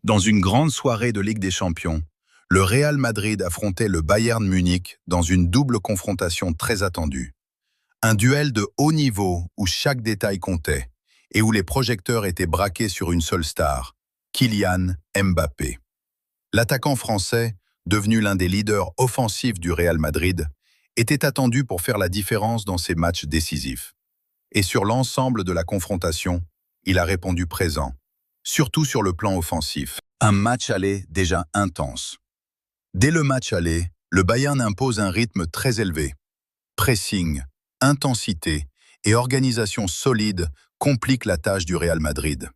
Dans une grande soirée de Ligue des Champions, le Real Madrid affrontait le Bayern Munich dans une double confrontation très attendue. Un duel de haut niveau où chaque détail comptait et où les projecteurs étaient braqués sur une seule star, Kylian Mbappé. L'attaquant français, devenu l'un des leaders offensifs du Real Madrid, était attendu pour faire la différence dans ces matchs décisifs. Et sur l'ensemble de la confrontation, il a répondu présent, surtout sur le plan offensif. Un match aller déjà intense. Dès le match aller, le Bayern impose un rythme très élevé. Pressing, intensité et organisation solide compliquent la tâche du Real Madrid.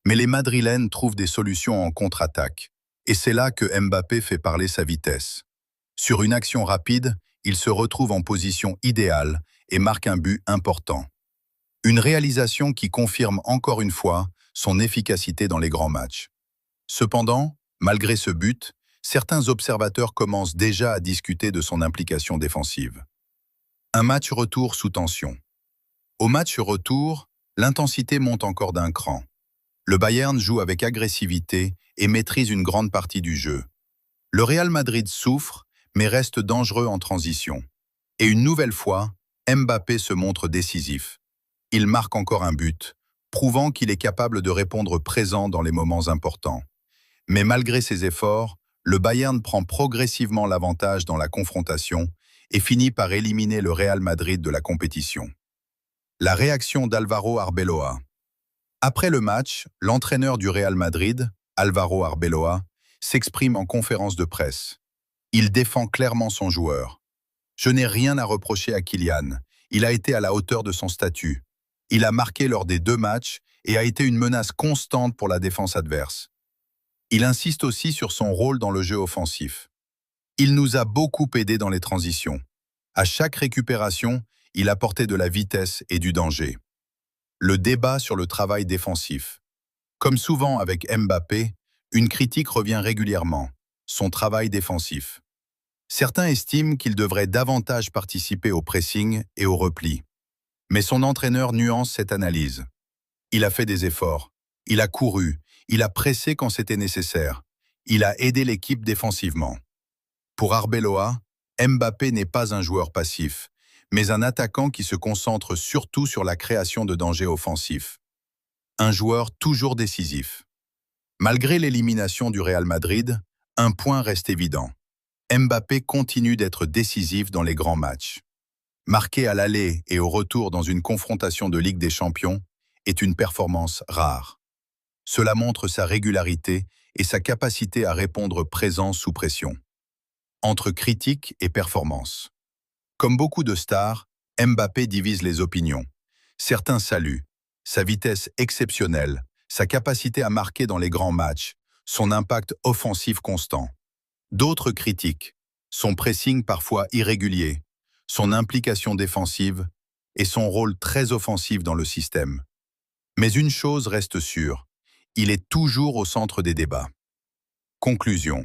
Mais les Madrilènes trouvent des solutions en contre-attaque. Et c'est là que Mbappé fait parler sa vitesse. Sur une action rapide, il se retrouve en position idéale et marque un but important. Une réalisation qui confirme encore une fois son efficacité dans les grands matchs. Cependant, malgré ce but, certains observateurs commencent déjà à discuter de son implication défensive. Un match retour sous tension. Au match retour, l'intensité monte encore d'un cran. Le Bayern joue avec agressivité et maîtrise une grande partie du jeu. Le Real Madrid souffre, mais reste dangereux en transition. Et une nouvelle fois, Mbappé se montre décisif. Il marque encore un but, prouvant qu'il est capable de répondre présent dans les moments importants. Mais malgré ses efforts, le Bayern prend progressivement l'avantage dans la confrontation et finit par éliminer le Real Madrid de la compétition. La réaction d'Álvaro Arbeloa. Après le match, l'entraîneur du Real Madrid, Álvaro Arbeloa, s'exprime en conférence de presse. Il défend clairement son joueur. « Je n'ai rien à reprocher à Kylian. Il a été à la hauteur de son statut. Il a marqué lors des 2 matchs et a été une menace constante pour la défense adverse. Il insiste aussi sur son rôle dans le jeu offensif. Il nous a beaucoup aidés dans les transitions. À chaque récupération, il apportait de la vitesse et du danger. » Le débat sur le travail défensif. Comme souvent avec Mbappé, une critique revient régulièrement, son travail défensif. Certains estiment qu'il devrait davantage participer au pressing et au repli. Mais son entraîneur nuance cette analyse. Il a fait des efforts, il a couru, il a pressé quand c'était nécessaire, il a aidé l'équipe défensivement. Pour Arbeloa, Mbappé n'est pas un joueur passif, mais un attaquant qui se concentre surtout sur la création de dangers offensifs. Un joueur toujours décisif. Malgré l'élimination du Real Madrid, un point reste évident. Mbappé continue d'être décisif dans les grands matchs. Marquer à l'aller et au retour dans une confrontation de Ligue des Champions est une performance rare. Cela montre sa régularité et sa capacité à répondre présent sous pression. Entre critique et performance. Comme beaucoup de stars, Mbappé divise les opinions. Certains saluent sa vitesse exceptionnelle, sa capacité à marquer dans les grands matchs, son impact offensif constant. D'autres critiquent son pressing parfois irrégulier, son implication défensive et son rôle très offensif dans le système. Mais une chose reste sûre, il est toujours au centre des débats. Conclusion.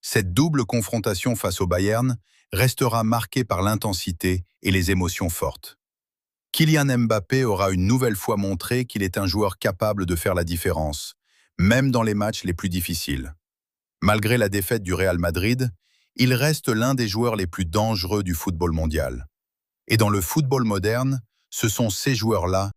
Cette double confrontation face au Bayern restera marquée par l'intensité et les émotions fortes. Kylian Mbappé aura une nouvelle fois montré qu'il est un joueur capable de faire la différence, même dans les matchs les plus difficiles. Malgré la défaite du Real Madrid, il reste l'un des joueurs les plus dangereux du football mondial. Et dans le football moderne, ce sont ces joueurs-là